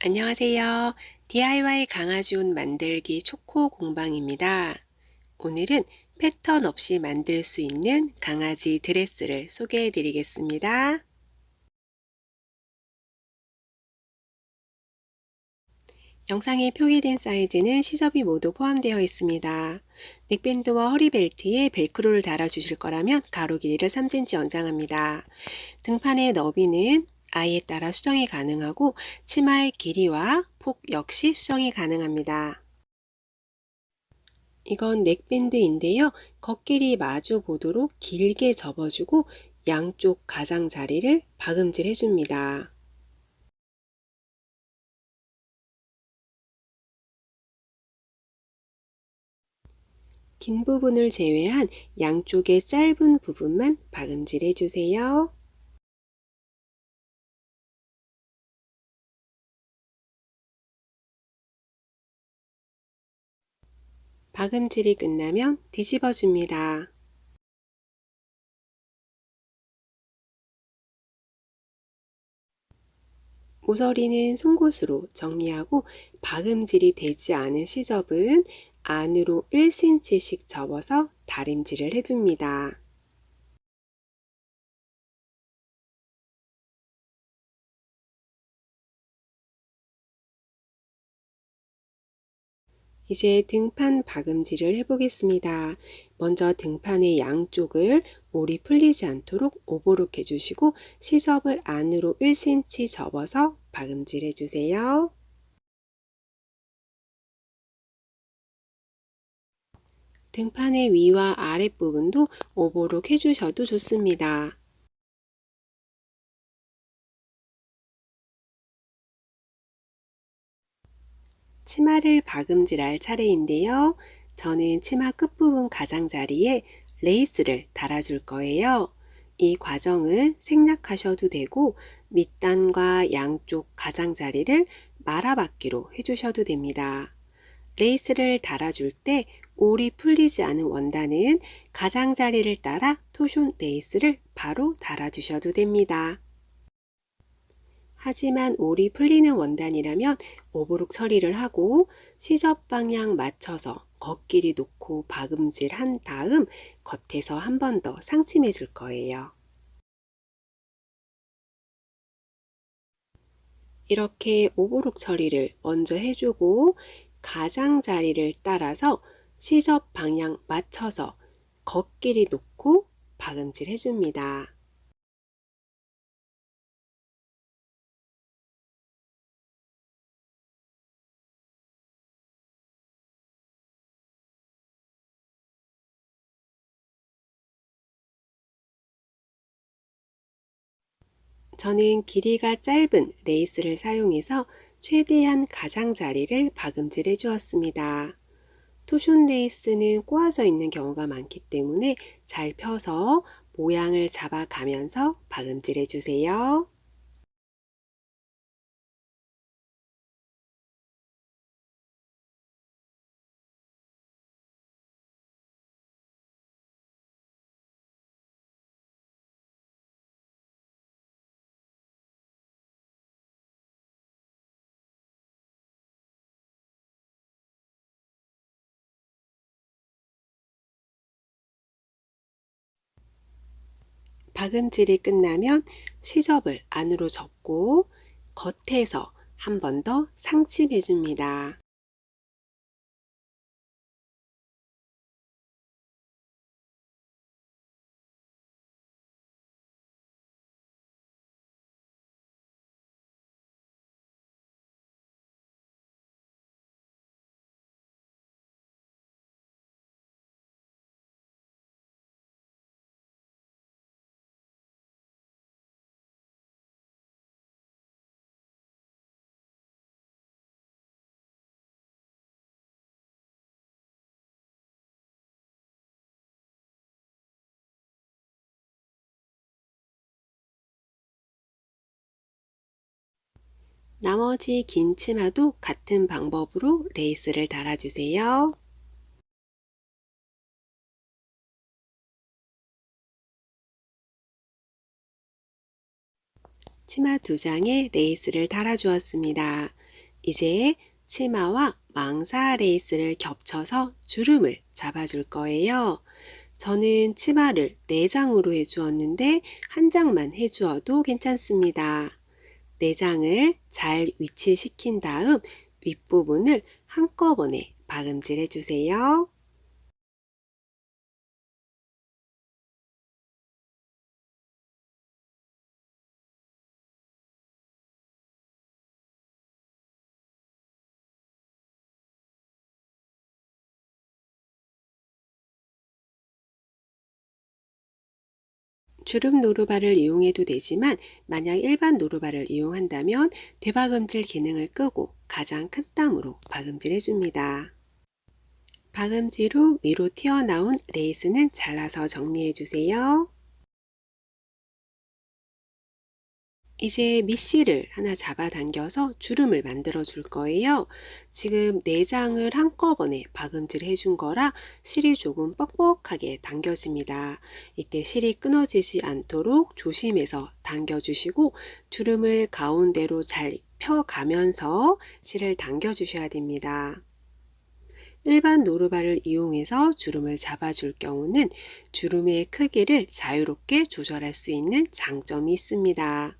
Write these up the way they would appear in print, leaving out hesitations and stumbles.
안녕하세요. DIY 강아지 옷 만들기 초코 공방입니다. 오늘은 패턴 없이 만들 수 있는 강아지 드레스를 소개해 드리겠습니다. 영상에 표기된 사이즈는 시접이 모두 포함되어 있습니다. 넥밴드와 허리벨트에 벨크로를 달아주실 거라면 가로 길이를 3cm 연장합니다. 등판의 너비는 아이에 따라 수정이 가능하고 치마의 길이와 폭 역시 수정이 가능합니다. 이건 넥밴드인데요. 겉길이 마주 보도록 길게 접어주고 양쪽 가장자리를 박음질 해줍니다. 긴 부분을 제외한 양쪽의 짧은 부분만 박음질 해주세요. 박음질이 끝나면 뒤집어 줍니다. 모서리는 송곳으로 정리하고 박음질이 되지 않은 시접은 안으로 1cm씩 접어서 다림질을 해줍니다. 이제 등판 박음질을 해보겠습니다. 먼저 등판의 양쪽을 올이 풀리지 않도록 오버록 해주시고 시접을 안으로 1cm 접어서 박음질 해주세요. 등판의 위와 아랫부분도 오버록 해주셔도 좋습니다. 치마를 박음질할 차례인데요. 저는 치마 끝부분 가장자리에 레이스를 달아줄 거예요. 이 과정을 생략하셔도 되고 밑단과 양쪽 가장자리를 말아받기로 해주셔도 됩니다. 레이스를 달아줄 때 올이 풀리지 않은 원단은 가장자리를 따라 토션 레이스를 바로 달아주셔도 됩니다. 하지만 올이 풀리는 원단이라면 오버룩 처리를 하고 시접 방향 맞춰서 겉길이 놓고 박음질 한 다음 겉에서 한 번 더 상침해 줄 거예요. 이렇게 오버룩 처리를 먼저 해주고 가장자리를 따라서 시접 방향 맞춰서 겉길이 놓고 박음질 해줍니다. 저는 길이가 짧은 레이스를 사용해서 최대한 가장자리를 박음질 해주었습니다. 토션 레이스는 꼬아져 있는 경우가 많기 때문에 잘 펴서 모양을 잡아가면서 박음질 해주세요. 박음질이 끝나면 시접을 안으로 접고 겉에서 한 번 더 상침해 줍니다. 나머지 긴 치마도 같은 방법으로 레이스를 달아주세요. 치마 두 장에 레이스를 달아주었습니다. 이제 치마와 망사 레이스를 겹쳐서 주름을 잡아줄 거예요. 저는 치마를 4장으로 해주었는데 한 장만 해주어도 괜찮습니다. 4장을 잘 위치시킨 다음 윗부분을 한꺼번에 박음질 해주세요. 주름 노루발을 이용해도 되지만 만약 일반 노루발을 이용한다면 되박음질 기능을 끄고 가장 큰 땀으로 박음질 해줍니다. 박음질 후 위로 튀어나온 레이스는 잘라서 정리해주세요. 이제 밑실을 하나 잡아당겨서 주름을 만들어 줄 거예요. 지금 4장을 한꺼번에 박음질 해준 거라 실이 조금 뻑뻑하게 당겨집니다. 이때 실이 끊어지지 않도록 조심해서 당겨주시고 주름을 가운데로 잘 펴가면서 실을 당겨주셔야 됩니다. 일반 노루발을 이용해서 주름을 잡아줄 경우는 주름의 크기를 자유롭게 조절할 수 있는 장점이 있습니다.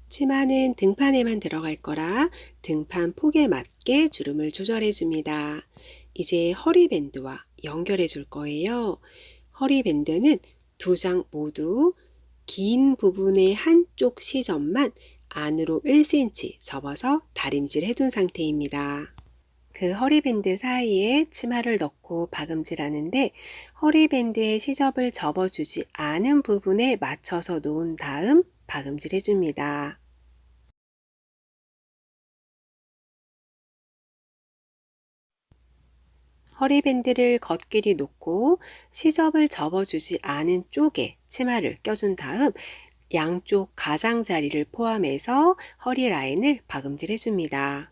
치마는 등판에만 들어갈 거라 등판 폭에 맞게 주름을 조절해 줍니다. 이제 허리밴드와 연결해 줄 거예요. 허리밴드는 2장 모두 긴 부분의 한쪽 시접만 안으로 1cm 접어서 다림질 해둔 상태입니다. 그 허리밴드 사이에 치마를 넣고 박음질 하는데 허리밴드의 시접을 접어주지 않은 부분에 맞춰서 놓은 다음 박음질 해줍니다. 허리밴드를 겉길이 놓고 시접을 접어주지 않은 쪽에 치마를 껴준 다음 양쪽 가장자리를 포함해서 허리 라인을 박음질 해줍니다.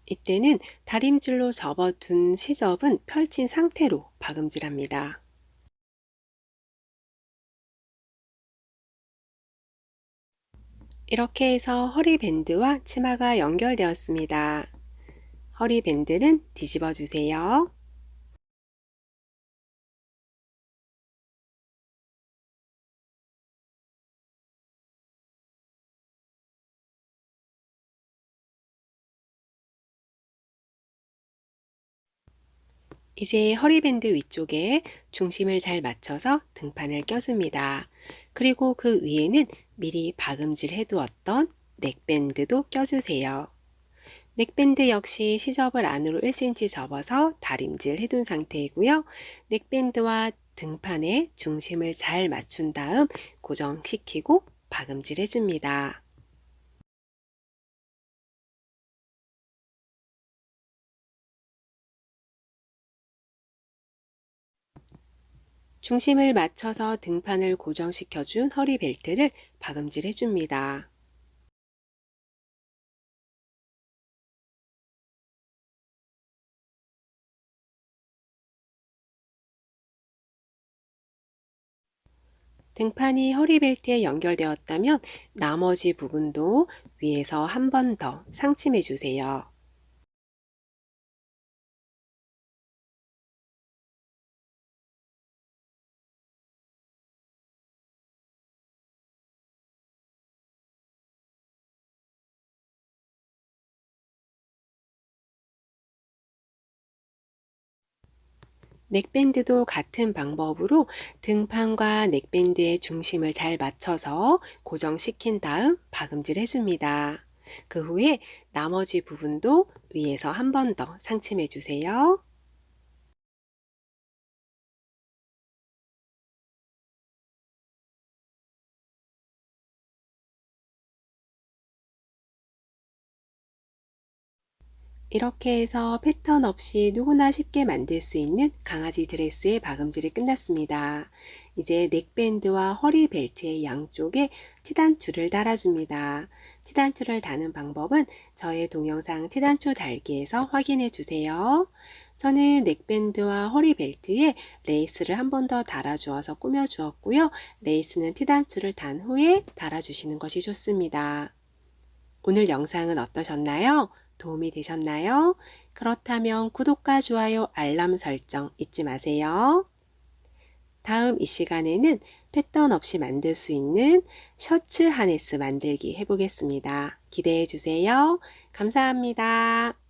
이때는 다림질로 접어둔 시접은 펼친 상태로 박음질합니다. 이렇게 해서 허리밴드와 치마가 연결되었습니다. 허리밴드는 뒤집어 주세요. 이제 허리밴드 위쪽에 중심을 잘 맞춰서 등판을 껴줍니다. 그리고 그 위에는 미리 박음질 해두었던 넥밴드도 껴주세요. 넥밴드 역시 시접을 안으로 1cm 접어서 다림질 해둔 상태이고요. 넥밴드와 등판에 중심을 잘 맞춘 다음 고정시키고 박음질 해줍니다. 중심을 맞춰서 등판을 고정시켜준 허리 벨트를 박음질 해줍니다. 등판이 허리 벨트에 연결되었다면 나머지 부분도 위에서 한 번 더 상침해 주세요. 넥밴드도 같은 방법으로 등판과 넥밴드의 중심을 잘 맞춰서 고정시킨 다음 박음질 해줍니다. 그 후에 나머지 부분도 위에서 한 번 더 상침해 주세요. 이렇게 해서 패턴 없이 누구나 쉽게 만들 수 있는 강아지 드레스의 박음질이 끝났습니다. 이제 넥밴드와 허리 벨트의 양쪽에 티단추를 달아줍니다. 티단추를 다는 방법은 저의 동영상 티단추 달기에서 확인해 주세요. 저는 넥밴드와 허리벨트에 레이스를 한 번 더 달아주어서 꾸며주었고요. 레이스는 티단추를 단 후에 달아주시는 것이 좋습니다. 오늘 영상은 어떠셨나요? 도움이 되셨나요? 그렇다면 구독과 좋아요, 알람 설정 잊지 마세요. 다음 이 시간에는 패턴 없이 만들 수 있는 셔츠 하네스 만들기 해보겠습니다. 기대해 주세요. 감사합니다.